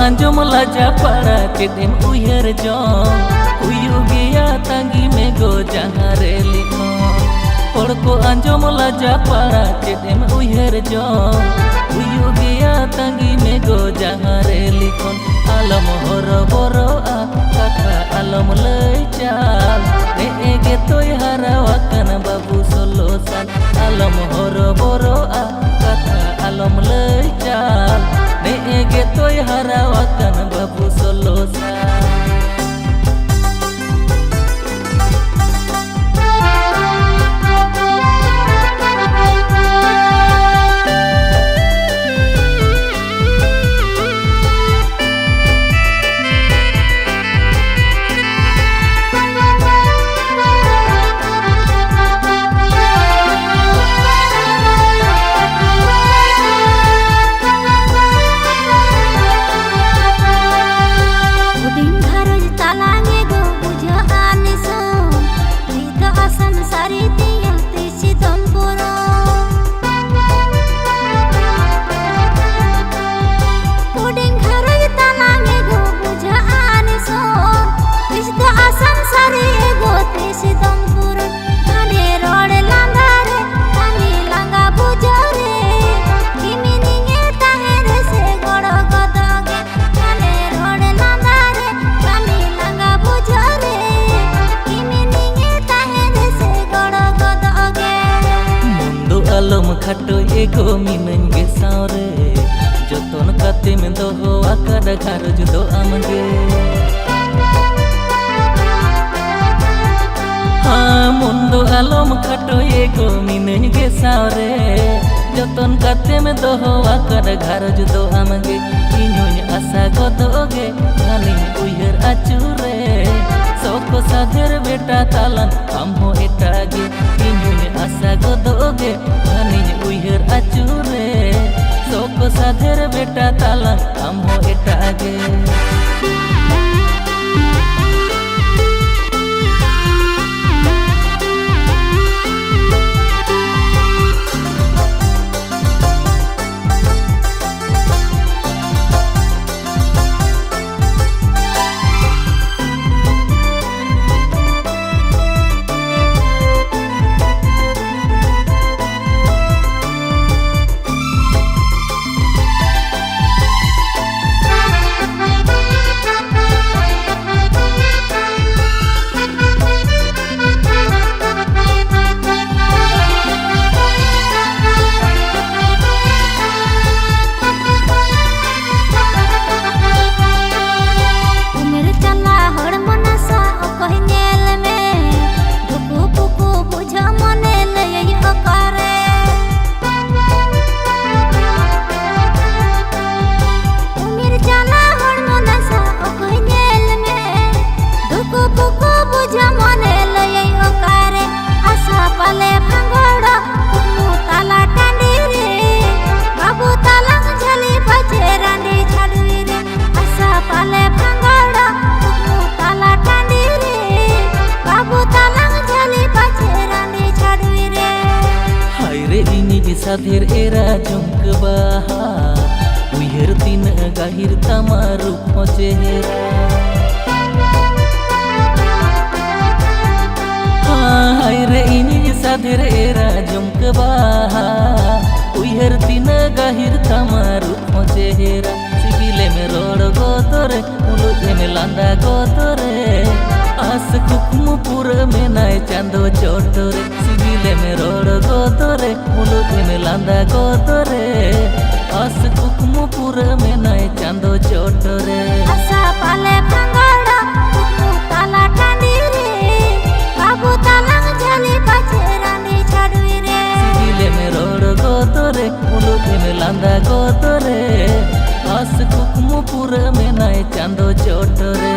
anjom laja para kedem uyer jong uyu gea tangi mego jangare likhon hor ko anjom laja para kedem uyer jong uyu gea tangi mego jangare likhon alam horo boro a kata alam lei chal ege toy harawakan babu solosan alam horo boro a kata alam lei chal ege toy harawakan babu solosan. Alam khato ego mineng ge saure joton kate men doho akada kharo judo amge ha mundo alam khato ego mineng ge saure joton kate men doho akada kharo judo amge inyuny asa godoge khani uyer achure soko sadher beta talan amho etage inyuny asa godoge khani uyer achure soko sadher beta talan amho etage sadher era jongk baha uyer tin gahir tamaru chehra hai re ini sadher era jongk baha uyer tin gahir tamaru chehra sibile me rod gotore ulu me landa gotore as kukmu pura me nai chando chotore sibile me rod gotore ulu me landa gotore as kukmu pura me nai chando chotore asa pale pangada kukmu tala tandire babu talang jali pacherani chadwire sibile me rod gotore ulu me landa gotore as kukmu pura me nai chando chotore